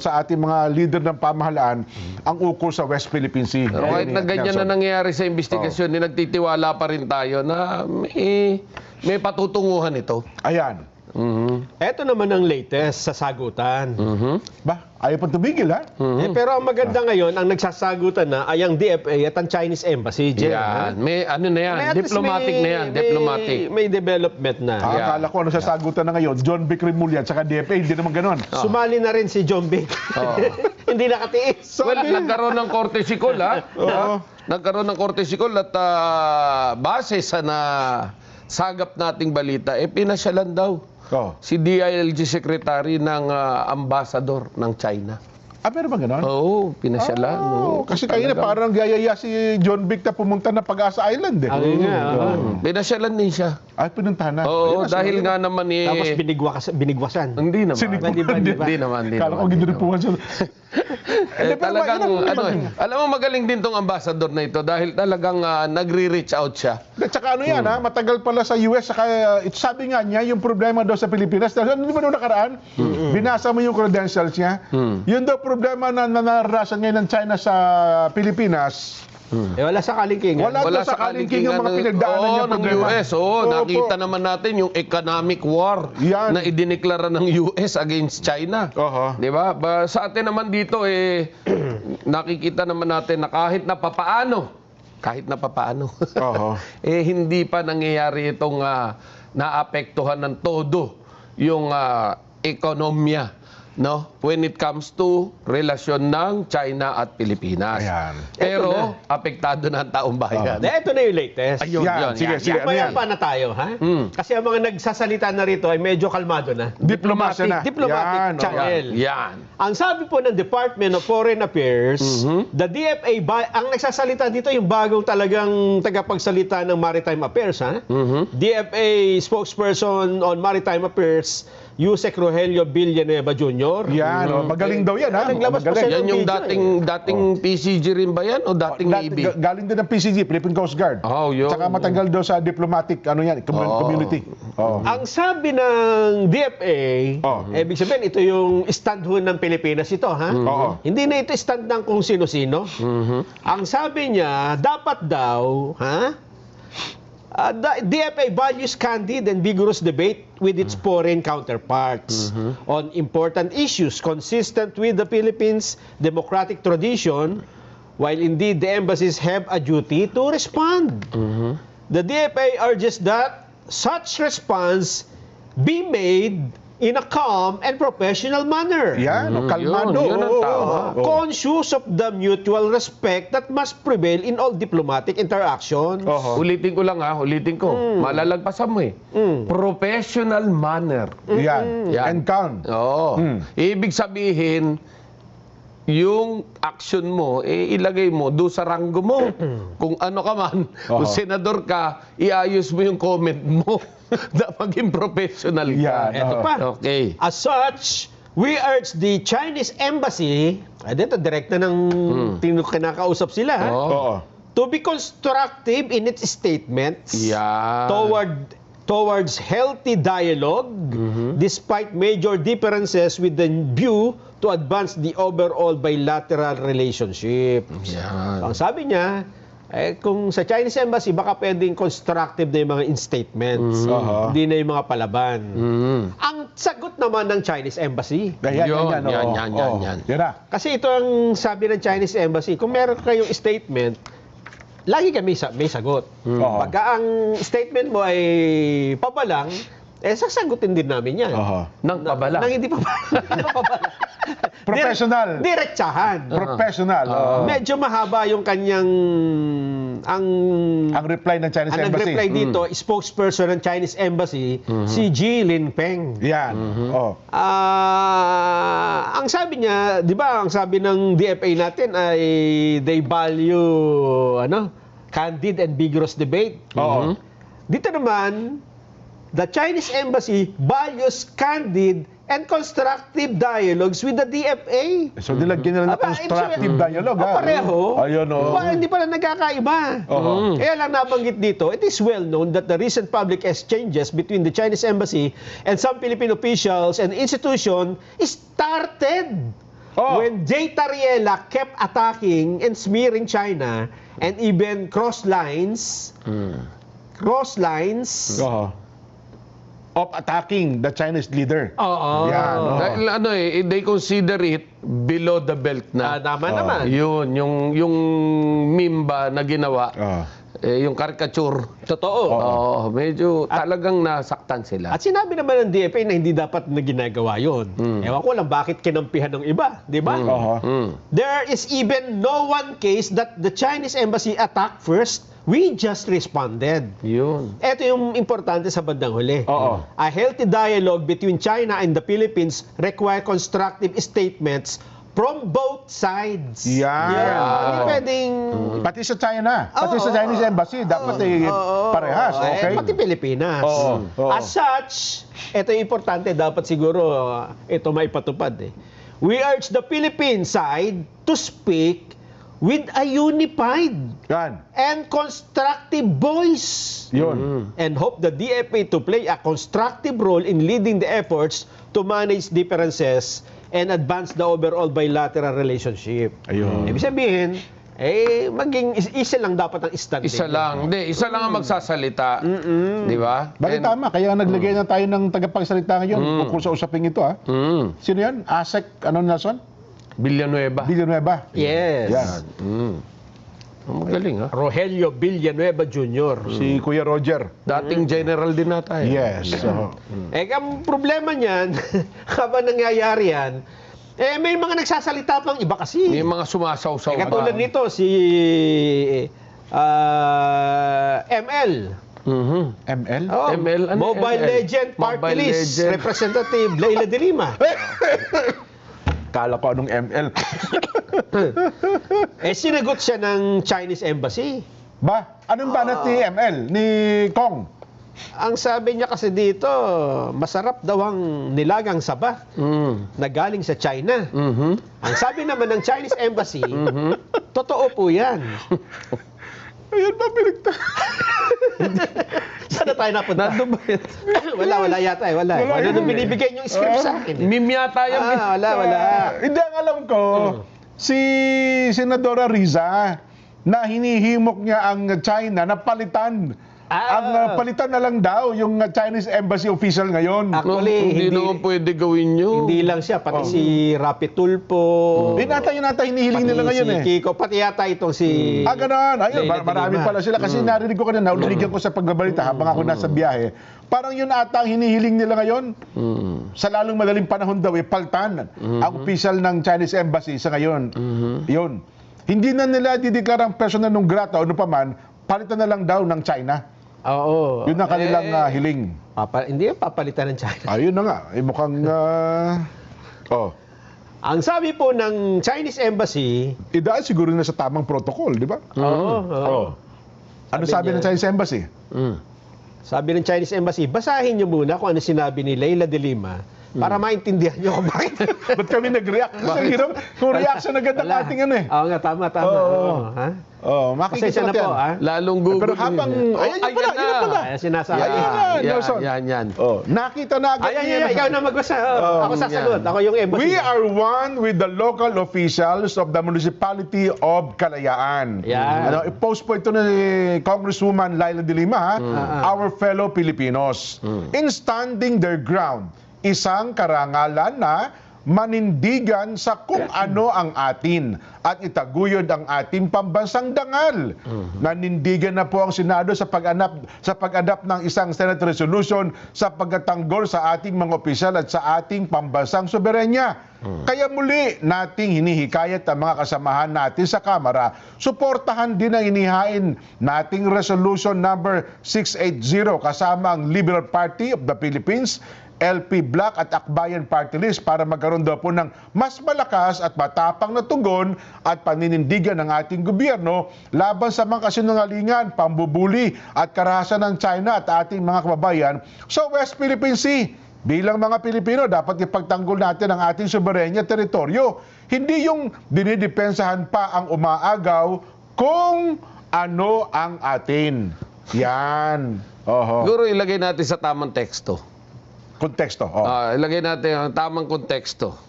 sa ating mga leader ng pamahalaan ang ukol sa West Philippine Sea. Pero kahit na ganyan na nangyayari sa investigasyon, nagtitiwala pa rin tayo na may patutunguhan ito. Ayan. Ito naman ang latest sa sagutan. Ba, ayaw pang tumigil, ha? Pero ang maganda ngayon, ang nagsasagutan na ay ang DFA at ang Chinese Embassy. Yan. May ano na yan, diplomatic na yan, diplomatic. May development na. Akala ko ano sasagutan na ngayon, John Vic Remulla at saka DFA, hindi naman ganon. Sumali na rin si John Vic. Hindi nakatiis. Well, nagkaroon ng korte sikol, ha? Nagkaroon ng korte sikol at base sa sagap nating balita, pinasyalan daw si DILG Secretary ng ambassador ng China. Meron ba ganon? Oo, pinasyalan. Kasi kanina parang gayaya si John Vic na pumunta ng Pag-asa Island, eh. Pinasyalan din siya. Ay, pinuntahan na. Oo, dahil nga naman Tapos binigwasan. Hindi naman. Hindi naman. Kala ko ginuripuhan siya. Talagang, alam mo, magaling din tong ambassador na ito dahil talagang nagre-reach out siya. At saka ano yan, matagal pala sa US, saka sabi nga niya, yung problema daw sa Pilipinas, hindi ba nung nakaraan, binasa mo yung credentials niya, yun daw problema na naranasan ngayon ng China sa Pilipinas. Wala sa kalingking. Wala sa kalingking ang mga pinagdaanan niya problema. ng US. Nakita naman natin yung economic war na idineklara ng US against China. Di ba? Sa atin naman dito, nakikita naman natin na kahit na papaano, hindi pa nangyayari itong naapektuhan ng todo yung ekonomiya. No, when it comes to relasyon ng China at Pilipinas. Ayan. Pero apektado na ang taong bayan. Ito na yung latest. Ayun, Sige. Umayan pa na tayo, ha? Kasi ang mga nagsasalita na rito ay medyo kalmado na. Diplomatic Diplomatic channel. Yan. Ang sabi po ng Department of Foreign Affairs, the DFA, ang nagsasalita dito yung bagong talagang tagapagsalita ng Maritime Affairs, ha? DFA spokesperson on Maritime Affairs, Yusek Rogelio Villanueva Jr. Yan, magaling daw yan, ha? Naglabas pa siya Yan yung video, dating PCG rin ba yan o dating Navy? Galing din ng PCG, Philippine Coast Guard. Yun. Saka matagal daw sa diplomatic, community. Ang sabi ng DFA, ibig sabihin, ito yung stand ho ng Pilipinas ito, ha? Hindi na ito stand ng kung sino-sino. Ang sabi niya, dapat daw, ha? The DFA values candid and vigorous debate with its foreign counterparts on important issues consistent with the Philippines' democratic tradition, while indeed the embassies have a duty to respond. The DFA urges that such response be made in a calm and professional manner. Yan, kalmado. Yun ang tama. Conscious of the mutual respect that must prevail in all diplomatic interactions. Ulitin ko lang ulitin ko. Malalagpasan mo Professional manner. Yan. And calm. Ibig sabihin, yung action mo, ilagay mo doon sa ranggo mo. Kung ano ka man, kung senador ka, iayos mo yung comment mo. Maging professional ka. Ito pa. Okay. As such, we urge the Chinese Embassy, dito direct na ng kinakausap sila, to be constructive in its statements towards healthy dialogue despite major differences with the view to advance the overall bilateral relationship. Ang sabi niya, kung sa Chinese Embassy, baka pwedeng constructive na yung mga statements. Hindi na yung mga palaban. Ang sagot naman ng Chinese Embassy. Yan. Kasi ito ang sabi ng Chinese Embassy, kung meron kayong statement, lagi kami may sagot. Pagka ang statement mo ay pabalang, sasagutin din namin yan. Nang pabalang. Nang hindi pabalang. Professional. Diretsahan. Professional. Medyo mahaba yung kanyang ang reply ng Chinese ang Embassy. nag-reply dito, spokesperson ng Chinese Embassy, si Ji Linpeng. Yan. Ang sabi niya, di ba, ang sabi ng DFA natin ay they value candid and vigorous debate. Dito naman, the Chinese Embassy values candid and constructive dialogues with the DFA. So, nilagyan nila na constructive dialogue, Pareho. Ayun, Hindi pala nagkakaiba. Kaya lang nabanggit dito, it is well known that the recent public exchanges between the Chinese Embassy and some Philippine officials and institutions started Oh. when Jay Tariela kept attacking and smearing China and even cross lines Of attacking the Chinese leader. Oo. Yan, oo. Dahil they consider it below the belt na. Tama naman. Yun, yung meme ba na ginawa, yung caricature. Totoo. Medyo talagang nasaktan sila. At sinabi naman ng DFA na hindi dapat na ginagawa yun. Ewan ko lang bakit kinampihan ng iba, di ba? There is even no one case that the Chinese embassy attacked first. We just responded. Yun. Ito yung importante sa bandang huli. Oo. A healthy dialogue between China and the Philippines require constructive statements from both sides. Yan. Hindi pwedeng... Pati sa China. Pati sa Chinese embassy. Dapat parehas. Okay? Pati Pilipinas. Oo. As such, ito yung importante. Dapat siguro ito maipatupad. We urge the Philippine side to speak with a unified Yan. and constructive voice. Yun. And hope the DFA to play a constructive role in leading the efforts to manage differences and advance the overall bilateral relationship. Ayun. Ibig sabihin, maging isa lang dapat ang stand. Isa lang. Hindi, isa lang ang magsasalita. Di ba? Bakit tama? Kaya naglagay na tayo ng tagapagsalita ngayon tungkol sa usaping ito. Sino yan? Asek, Nelson? Villanueva. Villanueva. Yes. Yan. Magaling, ha? Rogelio Villanueva Jr. Si Kuya Roger. Dating general din nata. Yes. Ang problema niyan, habang nangyayari yan, may mga nagsasalita pang iba kasi. May mga sumasaw-saw. Katulad nito, si ML. ML? Oh, ML, ano Mobile ML? Legend Party Mobile List Legend. Representative Leila de Lima. Kala ko anong ML. Sinagot siya ng Chinese Embassy. Ba? Anong banat ni ML? Ni Kong? Ang sabi niya kasi dito, masarap daw ang nilagang saba na galing sa China. Ang sabi naman ng Chinese Embassy, totoo po yan. Ayun ba, pinagta? Saan na tayo napunta? Nandun ba yun? Wala yata eh. Wala nung binibigay yung script sa akin. Meme yata yung... Wala. Hindi, ang alam ko, si Senadora Riza, na hinihimok niya ang China na palitan. Ang palitan na lang daw yung Chinese embassy official ngayon. Actually, Hindi naman pwede gawin yun. Hindi lang siya, pati si Rapi Tulpo. Yun nata hinihiling nila ngayon si Kiko, pati yata itong si... Ganon. Ayun, Leila de marami Lima. pala sila. Kasi narinig ko kanina, uligan ko sa pagbabalita habang ako nasa biyahe. Parang yun ata ang hinihiling nila ngayon. Sa lalong madaling panahon daw, paltan ang official ng Chinese embassy sa ngayon. Yun. Hindi na nila dideklarang persona non grata o ano paman, palitan na lang daw ng China. Oo. Yun ang kanilang hiling. Hindi yung papalitan ng China. Ayun na nga. Mukhang... Ang sabi po ng Chinese Embassy... Idaan siguro na sa tamang protocol, di ba? Oo. Ano sabi ng Chinese Embassy? Sabi ng Chinese Embassy, basahin niyo muna kung ano sinabi ni Leila de Lima para maintindihan niyo kung bakit. Ba't kami nag-react? Kasi hirap, kung reaction agad ang ating ano eh. Oo nga, tama. Oo. Ha? Makikita Pasensya na po, ha? Lalong gugulo. Pero habang... Ayan yun pala, yun pala. Ayan, sinasabi. Yan. Nakita na agad. Ayan, ikaw na magbasa. Ako sasagot. Ako yung embassy. We are one with the local officials of the Municipality of Kalayaan. Yan. I-post po ito ni Congresswoman Leila de Lima, our fellow Filipinos. In standing their ground, isang karangalan na manindigan sa kung ano ang atin at itaguyod ang ating pambansang dangal. Nanindigan na po ang Senado sa pag-adapt ng isang Senate resolution sa pagtatanggol sa ating mga opisyal at sa ating pambansang soberenya. Kaya muli nating hinihikayat ang mga kasamahan natin sa Kamara, suportahan din ang inihain nating resolution number 680 kasama ang Liberal Party of the Philippines, LP Black at Akbayan Party List para magkaroon daw po ng mas malakas at matapang na tugon at paninindigan ng ating gobyerno laban sa mga kasinungalingan, pambubuli at karahasan ng China at ating mga kababayan sa West Philippine Sea. Bilang mga Pilipino, dapat ipagtanggol natin ang ating soberenya teritoryo. Hindi yung dinidepensahan pa ang umaagaw kung ano ang atin. Yan. Siguro ilagay natin sa tamang teksto. Konteksto. Ilagay natin ang tamang konteksto.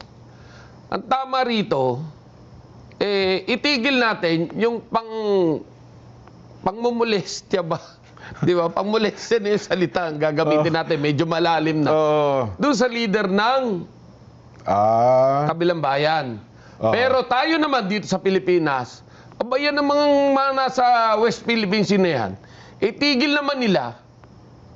Ang tama rito, itigil natin yung pangmumulestya ba? Di ba? Pangmulestya na yung salita ang gagamitin natin. Medyo malalim na. Doon sa leader ng kabilang bayan. Pero tayo naman dito sa Pilipinas, yan ang mga nasa West Philippines na yan. Itigil naman nila,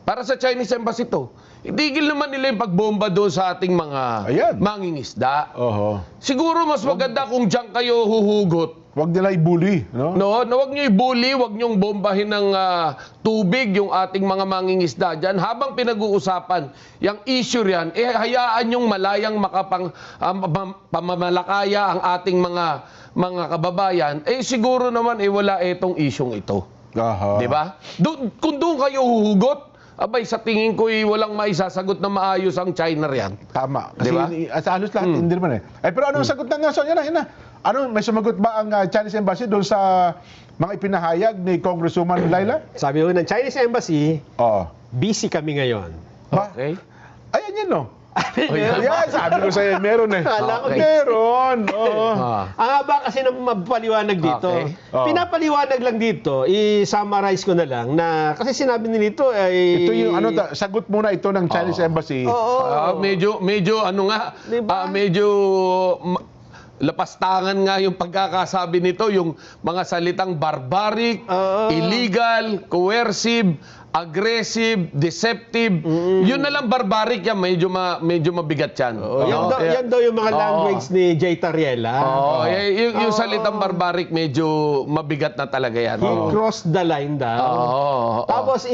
para sa Chinese Embassy to, itigil naman nila yung pagbomba doon sa ating mga mangingisda. Siguro mas maganda kung diyan kayo huhugot. Huwag nila i-bully, no? No, huwag niyo i-bully, huwag niyo bombahin ng tubig yung ating mga mangingisda diyan. Habang pinag-uusapan yung issue riyan, hayaan yung malayang pamamalakaya ang ating mga kababayan. Siguro naman wala itong isyong ito. Di ba? Kung doon kayo huhugot, abay, sa tingin ko walang maisasagot na maayos ang China riyan. Tama. Kasi Diba? sa halos lahat, hindi naman pero anong sagot na Nelson? Yan na. Ano, may sumagot ba ang Chinese Embassy doon sa mga ipinahayag ni Congresswoman Laila? Sabi ko ng Chinese Embassy, busy kami ngayon. Okay. Ayan yun, no? Yan, sabi ko sa'yo, meron Kala ko meron. Ang haba kasi ng mapaliwanag dito. Okay. Pinapaliwanag lang dito, i-summarize ko na lang na kasi sinabi nito ay Ito yung sagot muna ito ng Chinese Embassy. Medyo ano nga, Diba? medyo lapastangan nga yung pagkakasabi nito, yung mga salitang barbaric, illegal, coercive, aggressive, deceptive. Yun na lang barbaric yan, medyo mabigat yan. yan daw yung mga language ni Jay Tariela. Yung salitang barbaric medyo mabigat na talaga yan. He crossed the line daw. Tapos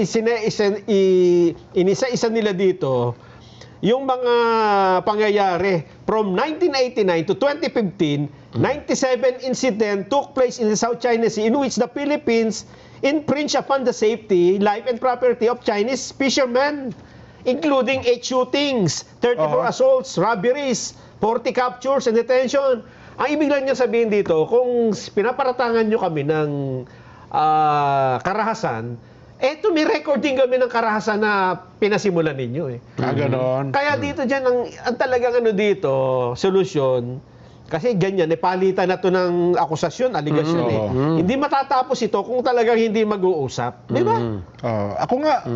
inisa-isa nila dito yung mga pangyayari from 1989 to 2015, 97 incident took place in the South China Sea in which the Philippines infringed upon the safety, life, and property of Chinese fishermen, including 8 shootings, 34 assaults, robberies, 40 captures, and detention. Ang ibig lang niya sabihin dito, kung pinaparatangan nyo kami ng karahasan, may recording kami ng karahasan na pinasimulan ninyo. Ganon. Kaya dito dyan, ang talagang dito, solusyon, kasi ganyan, palitan na to ng akusasyon, aligasyon Hindi matatapos ito kung talagang hindi mag-uusap. Di ba? Ako nga,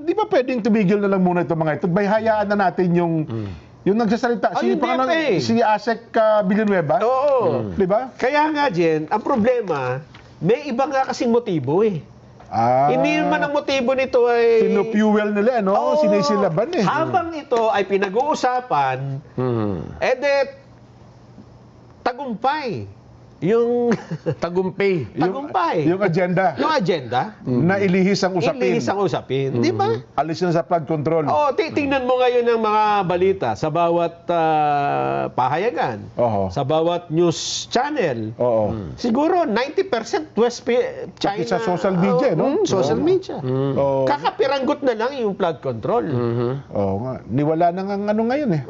di ba pwedeng tumigil na lang muna itong mga ito? May hayaan na natin yung nagsasalita. Si Asek Villanueva. Oo. Di ba? Kaya nga, Jen, ang problema, may iba nga kasing motibo Hindi naman ang motibo nito ay Sinufuel nila, no? Sinisilaban Habang ito ay pinag-uusapan, tagumpay. Yung tagumpay. Yung agenda. Yung agenda. Na ilihis ang usapin. Ilihis ang usapin. Di ba? Alis na sa flood control. Tingnan mo ngayon ng mga balita sa bawat pahayagan, sa bawat news channel. Siguro 90% West China. Pati sa social media, no? Social media. Kakapiranggot na lang yung flood control. Nga. Niwala na nga ngayon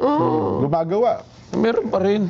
Gumagawa. Meron pa rin.